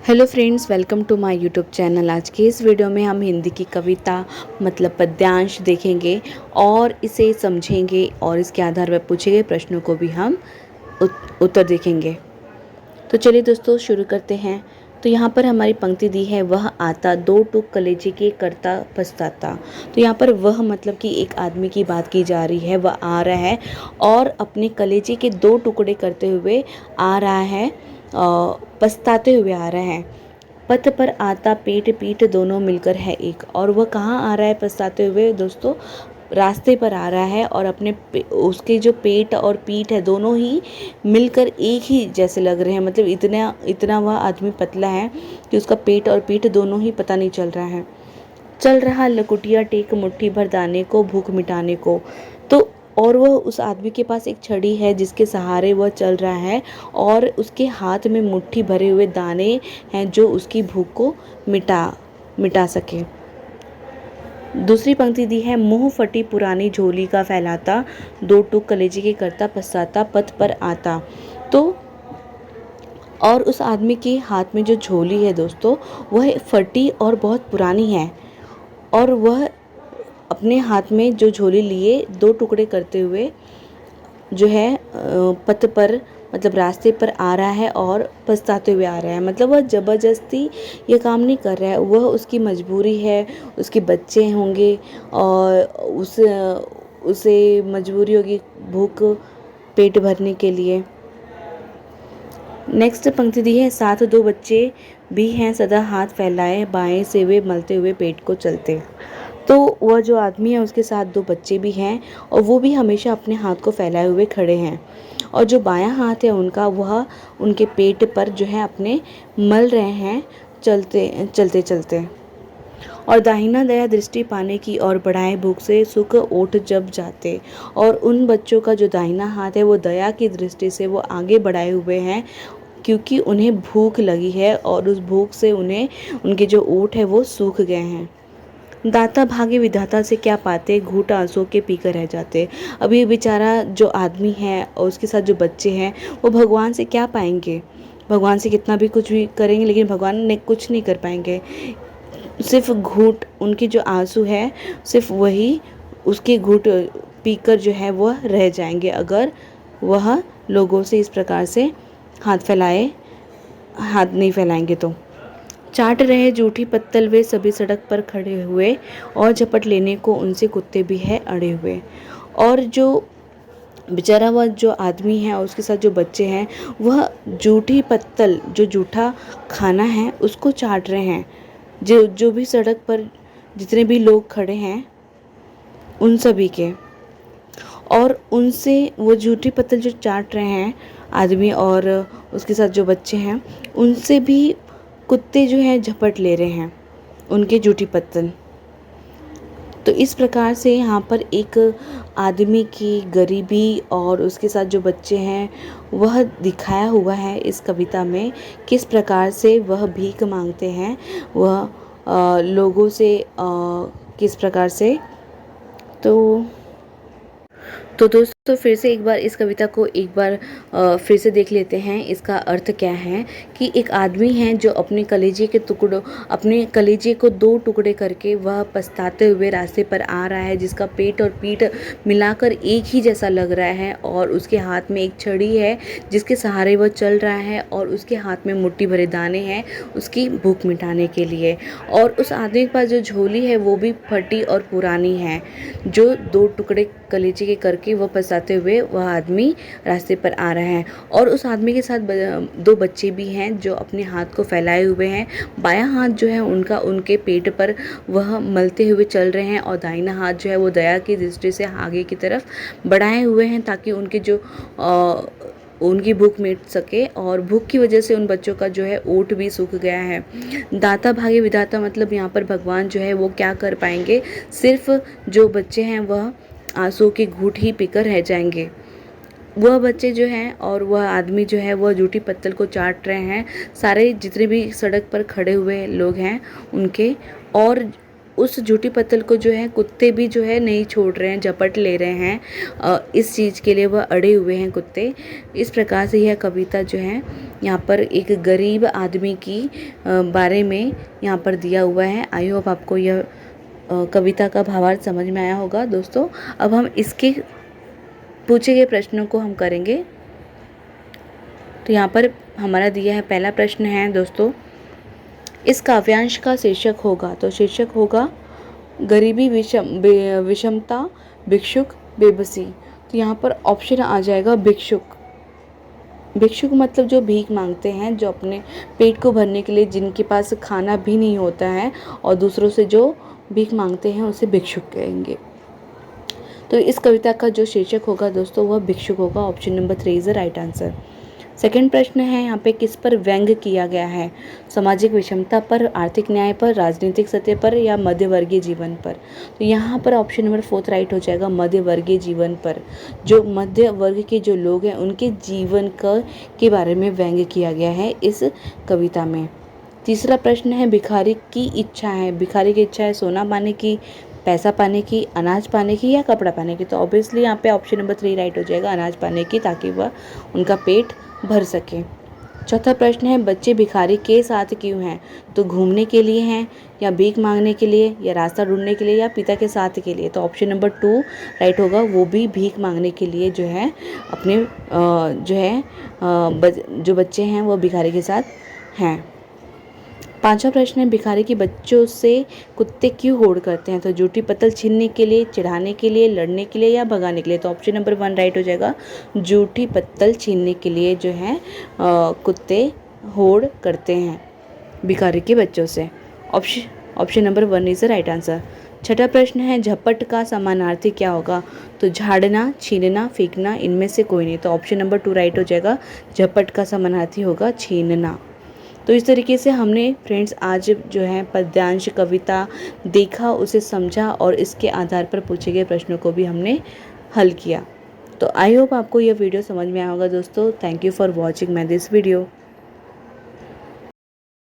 Hello friends, welcome to my YouTube channel. आज के इस वीडियो में हम हिंदी की कविता मतलब पद्यांश देखेंगे और इसे समझेंगे और इसके आधार पर पूछे गए प्रश्नों को भी हम उत्तर देखेंगे। तो चलिए दोस्तों शुरू करते हैं। तो यहाँ पर हमारी पंक्ति दी है, वह आता दो टूक कलेजे के करता पछताता। तो यहाँ पर वह मतलब कि एक आदमी की बात की जा रही है। वह आ रहा है और अपने कलेजे के दो टुकड़े करते हुए आ रहा है, पछताते हुए आ रहा है। पथ पर आता पेट पीठ दोनों मिलकर है एक। और वह कहाँ आ रहा है पछताते हुए दोस्तों? रास्ते पर आ रहा है और उसके जो पेट और पीठ है दोनों ही मिलकर एक ही जैसे लग रहे हैं। मतलब इतना इतना वह आदमी पतला है कि उसका पेट और पीठ दोनों ही पता नहीं चल रहा है। चल रहा लकुटिया टेक मुट्ठी भर दाने को भूख मिटाने को। तो और वह उस आदमी के पास एक छड़ी है जिसके सहारे वह चल रहा है और उसके हाथ में मुट्ठी भरे हुए दाने हैं जो उसकी भूख को मिटा सके। दूसरी पंक्ति दी है, मुंह फटी पुरानी झोली का फैलाता दो टूक कलेजे के करता पछताता पथ पर आता। तो और उस आदमी के हाथ में जो झोली है दोस्तों, वह फटी और बहुत पुरानी है और वह अपने हाथ में जो झोली लिए दो टुकड़े करते हुए जो है पथ पर मतलब रास्ते पर आ रहा है और पछताते हुए आ रहा है। मतलब वह ज़बरदस्ती ये काम नहीं कर रहा है, वह उसकी मजबूरी है। उसके बच्चे होंगे और उसे मजबूरी होगी भूख पेट भरने के लिए। नेक्स्ट पंक्ति दी है, साथ दो बच्चे भी हैं सदा हाथ फैलाए बाएं से वे मलते हुए पेट को चलते। तो वह जो आदमी है उसके साथ दो बच्चे भी हैं और वो भी हमेशा अपने हाथ को फैलाए हुए खड़े हैं। और जो बायां हाथ है उनका, वह उनके पेट पर जो है अपने मल रहे हैं चलते चलते चलते। और दाहिना दया दृष्टि पाने की और बढ़ाए भूख से सुख ओठ जब जाते। और उन बच्चों का जो दाहिना हाथ है वो दया की दृष्टि से वो आगे बढ़ाए हुए हैं क्योंकि उन्हें भूख लगी है और उस भूख से उनके जो ओठ है वो सूख गए हैं। दाता भागे विधाता से क्या पाते घूंट आंसू के पीकर रह जाते। अब ये बेचारा जो आदमी है और उसके साथ जो बच्चे हैं वो भगवान से क्या पाएंगे? भगवान से कितना भी कुछ भी करेंगे लेकिन भगवान ने कुछ नहीं कर पाएंगे। सिर्फ घूंट उनके जो आंसू है सिर्फ वही उसके घूंट पीकर जो है वह रह जाएंगे अगर वह लोगों से इस प्रकार से हाथ नहीं फैलाएंगे। तो चाट रहे जूठी पत्तल वे सभी सड़क पर खड़े हुए और झपट लेने को उनसे कुत्ते भी है अड़े हुए। और जो बेचारा वह जो आदमी है और उसके साथ जो बच्चे हैं वह जूठी पत्तल जो जूठा खाना है उसको चाट रहे हैं। जो भी सड़क पर जितने भी लोग खड़े हैं उन सभी के, और उनसे वो जूठी पत्तल जो चाट रहे हैं आदमी और उसके साथ जो बच्चे हैं उनसे भी कुत्ते जो हैं झपट ले रहे हैं उनके जूठी पत्तल। तो इस प्रकार से यहाँ पर एक आदमी की गरीबी और उसके साथ जो बच्चे हैं वह दिखाया हुआ है इस कविता में। किस प्रकार से वह भीख मांगते हैं, वह लोगों से किस प्रकार से। तो दोस्तों फिर से एक बार इस कविता को एक बार फिर से देख लेते हैं। इसका अर्थ क्या है कि एक आदमी है जो अपने कलेजे को दो टुकड़े करके वह पछताते हुए रास्ते पर आ रहा है, जिसका पेट और पीठ मिलाकर एक ही जैसा लग रहा है और उसके हाथ में एक छड़ी है जिसके सहारे वह चल रहा है और उसके हाथ में मुट्ठी भरे दाने हैं उसकी भूख मिटाने के लिए। और उस आदमी के पास जो झोली है वो भी फटी और पुरानी है, जो दो टुकड़े कलेजे के करके वह पछताते हुए वह आदमी रास्ते पर आ रहा है। और उस आदमी के साथ दो बच्चे भी हैं जो अपने हाथ को फैलाए हुए हैं। बायां हाथ जो है उनका उनके पेट पर वह मलते हुए चल रहे हैं और दाहिना हाथ जो है वो दया की दृष्टि से आगे की तरफ बढ़ाए हुए हैं ताकि उनकी भूख मिट सके। और भूख की वजह से उन बच्चों का जो है ओठ भी सूख गया है। दाता भागे विधाता मतलब यहाँ पर भगवान जो है वो क्या कर पाएंगे, सिर्फ जो बच्चे हैं वह आंसू की घूंट ही पीकर रह जाएंगे। वह बच्चे जो हैं और वह आदमी जो है वह जूठी पत्तल को चाट रहे हैं, सारे जितने भी सड़क पर खड़े हुए लोग हैं उनके। और उस झूठी पत्तल को जो है कुत्ते भी जो है नहीं छोड़ रहे हैं, झपट ले रहे हैं। इस चीज़ के लिए वह अड़े हुए हैं कुत्ते। इस प्रकार से यह कविता जो है यहाँ पर एक गरीब आदमी की बारे में यहाँ पर दिया हुआ है। आई होप आपको यह कविता का भावार्थ समझ में आया होगा दोस्तों। अब हम इसके पूछे गए प्रश्नों को हम करेंगे। तो यहाँ पर हमारा दिया है, पहला प्रश्न है दोस्तों, इस काव्यांश का शीर्षक होगा, तो शीर्षक होगा गरीबी, विषमता, भिक्षुक, बेबसी। तो यहाँ पर ऑप्शन आ जाएगा भिक्षुक। भिक्षुक मतलब जो भीख मांगते हैं, जो अपने पेट को भरने के लिए, जिनके पास खाना भी नहीं होता है और दूसरों से जो भीख मांगते हैं उसे भिक्षुक कहेंगे। तो इस कविता का जो शीर्षक होगा दोस्तों वह भिक्षुक होगा। Option number 3 is the right answer. Second प्रश्न है यहाँ पे, किस पर व्यंग किया गया है? सामाजिक विषमता पर, आर्थिक न्याय पर, राजनीतिक सत्य पर या मध्यवर्गीय जीवन पर? तो यहाँ पर ऑप्शन नंबर 4 राइट हो जाएगा, मध्यवर्गीय जीवन पर। जो मध्य वर्ग के जो लोग हैं उनके जीवन के बारे में व्यंग किया गया है इस कविता में। तीसरा प्रश्न है, भिखारी की इच्छा है, भिखारी की इच्छा है सोना पाने की, पैसा पाने की, अनाज पाने की या कपड़ा पाने की? तो ऑब्वियसली यहाँ पे ऑप्शन नंबर 3 राइट हो जाएगा, अनाज पाने की, ताकि वह उनका पेट भर सके। चौथा प्रश्न है, बच्चे भिखारी के साथ क्यों हैं? तो घूमने के लिए हैं, या भीख मांगने के लिए, या रास्ता ढूंढने के लिए, या पिता के साथ के लिए? तो ऑप्शन नंबर 2 राइट होगा, वो भी भीख मांगने के लिए जो है अपने जो बच्चे हैं वो भिखारी के साथ हैं। पांचवा प्रश्न है, भिखारी के बच्चों से कुत्ते क्यों होड़ करते हैं? तो झूठी पत्तल छीनने के लिए, चिढ़ाने के लिए, लड़ने के लिए या भगाने के लिए? तो ऑप्शन नंबर 1 राइट हो जाएगा, झूठी पत्तल छीनने के लिए जो है कुत्ते होड़ करते हैं भिखारी के बच्चों से। Option number 1 is the right answer. छठा प्रश्न है, झपट का समानार्थी क्या होगा? तो झाड़ना, छीनना, फेंकना, इनमें से कोई नहीं। तो ऑप्शन नंबर 2 राइट हो जाएगा, झपट का समानार्थी होगा छीनना। तो इस तरीके से हमने फ्रेंड्स आज जो है पद्यांश कविता देखा, उसे समझा और इसके आधार पर पूछे गए प्रश्नों को भी हमने हल किया। तो आई होप आपको यह वीडियो समझ में आया होगा दोस्तों। Thank you for watching my this video.